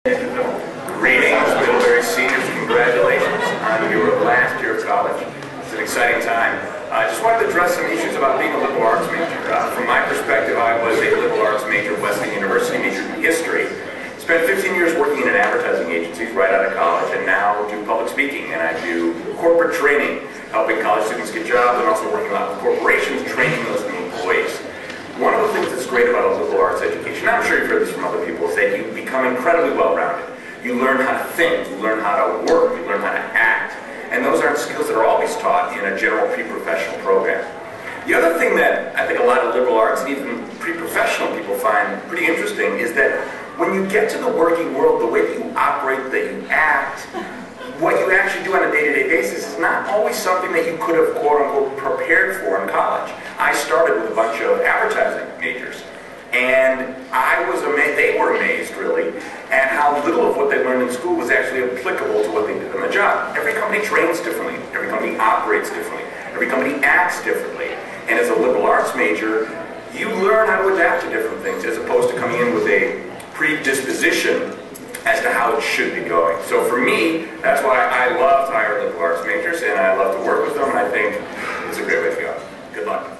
Greetings, Middlebury seniors. Congratulations on your last year of college. It's an exciting time. I just wanted to address some issues about being a liberal arts major. From my perspective, I was a liberal arts major at Wesleyan University, majored in history. Spent 15 years working in advertising agencies right out of college, and now do public speaking, and I do corporate training, helping college students get jobs, and also working a lot with corporations, training those new employees. One of the things that's great about a liberal arts education, I'm sure you've heard this from other people, is that you become incredibly well-rounded. You learn how to think, you learn how to work, you learn how to act. And those aren't skills that are always taught in a general pre-professional program. The other thing that I think a lot of liberal arts and even pre-professional people find pretty interesting is that when you get to the working world, the way that you operate, that you act, what you actually do on a day-to-day basis is not always something that you could have, quote-unquote, prepared for in college. I started with a bunch of advertising majors, and I was amazed, they were amazed really, at how little of what they learned in school was actually applicable to what they did on the job. Every company trains differently, every company operates differently, every company acts differently, and as a liberal arts major, you learn how to adapt to different things as opposed to coming in with a predisposition as to how it should be going. So for me, that's why I love to hire liberal arts majors, and I love to work with them, and I think it's a great way to go. Good luck.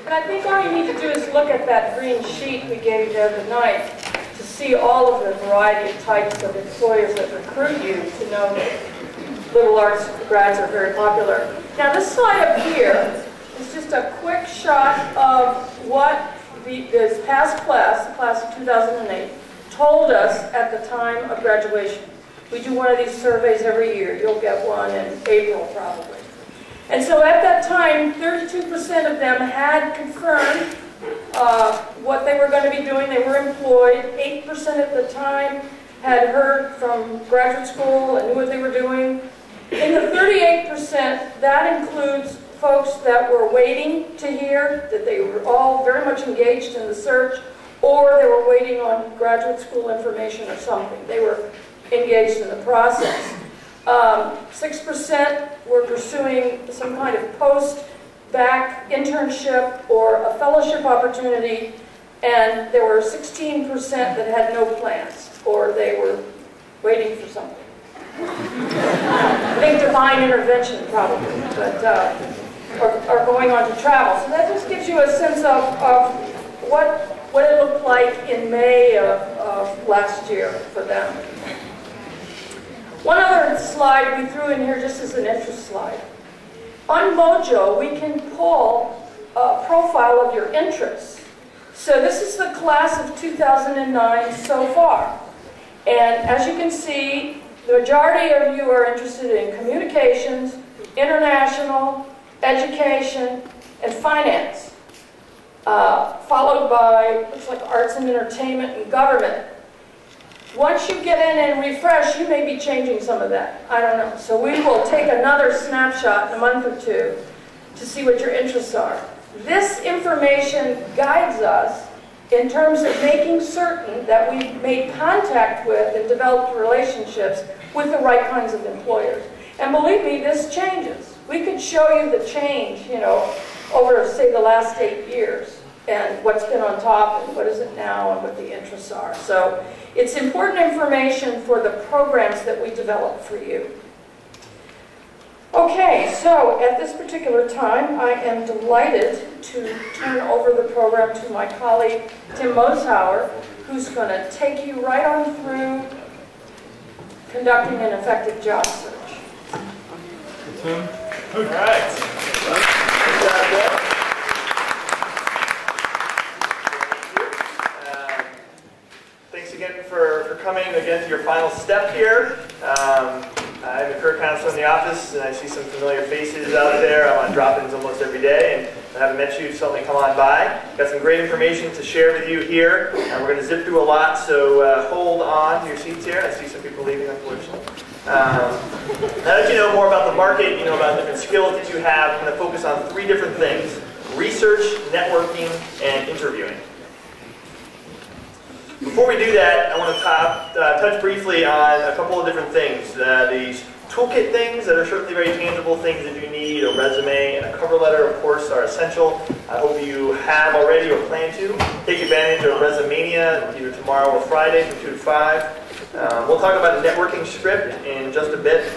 And I think all you need to do is look at that green sheet we gave you the other night to see all of the variety of types of employers that recruit you to know that liberal arts grads are very popular. Now this slide up here is just a quick shot of what this past class, the class of 2008, told us at the time of graduation. We do one of these surveys every year. You'll get one in April probably. And so at that time, 32% of them had confirmed what they were going to be doing. They were employed. 8% at the time had heard from graduate school and knew what they were doing. In the 38%, that includes folks that were waiting to hear, that they were all very much engaged in the search, or they were waiting on graduate school information or something. They were engaged in the process. 6% were pursuing some kind of post-bac internship or a fellowship opportunity, and there were 16% that had no plans, or they were waiting for something. I think divine intervention probably, but or going on to travel. So that just gives you a sense of what it looked like in May of last year for them. One other slide we threw in here just as an interest slide. On Mojo, we can pull a profile of your interests. So this is the class of 2009 so far. And as you can see, the majority of you are interested in communications, international, education, and finance, followed by, looks like arts and entertainment and government. Once you get in and refresh, you may be changing some of that. I don't know. So we will take another snapshot in a month or two to see what your interests are. This information guides us in terms of making certain that we've made contact with and developed relationships with the right kinds of employers. And believe me, this changes. We could show you the change, you know, over, say, the last 8 years, and what's been on top, and what is it now, and what the interests are. So it's important information for the programs that we develop for you. Okay, so at this particular time, I am delighted to turn over the program to my colleague, Tim Moshauer, who's going to take you right on through conducting an effective job search. Tim? All right. Good job, Bill. Thanks again for coming again to your final step here. I'm a career counselor in the office, and I see some familiar faces out there. I'm on drop-ins almost every day, and if I haven't met you, certainly come on by. Got some great information to share with you here. We're going to zip through a lot, so hold on to your seats here. I see some people leaving, unfortunately. Now that you know more about the market, you know about different skills that you have, I'm going to focus on 3 different things: research, networking, and interviewing. Before we do that, I want to touch briefly on a couple of different things. These toolkit things that are certainly very tangible things that you need. A resume and a cover letter, of course, are essential. I hope you have already or plan to. Take advantage of Resumania either tomorrow or Friday from 2 to 5. We'll talk about the networking script in just a bit.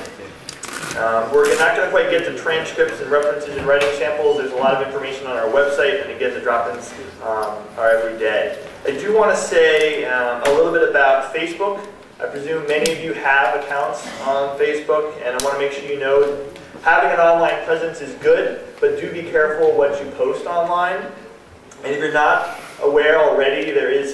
We're not going to quite get to transcripts and references and writing samples. There's a lot of information on our website, and again, the drop-ins are every day. I do want to say a little bit about Facebook. I presume many of you have accounts on Facebook, and I want to make sure you know having an online presence is good, but do be careful what you post online. And if you're not aware already, there is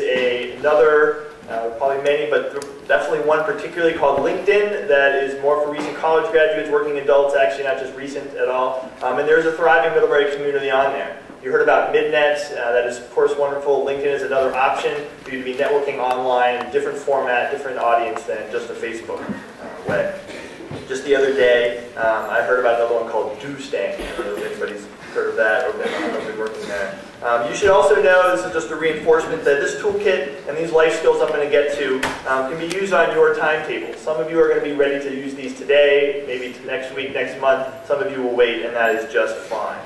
another, probably many, but definitely one particularly called LinkedIn that is more for recent college graduates, working adults, actually not just recent at all. And there's a thriving Middlebury community on there. You heard about Midnet, that is of course wonderful. LinkedIn is another option for you to be networking online, different format, different audience than just a Facebook way. Just the other day, I heard about another one called DoStang. I don't know if anybody's heard of that or been working there. You should also know, this is just a reinforcement, that this toolkit and these life skills I'm going to get to can be used on your timetable. Some of you are going to be ready to use these today, maybe next week, next month. Some of you will wait, and that is just fine.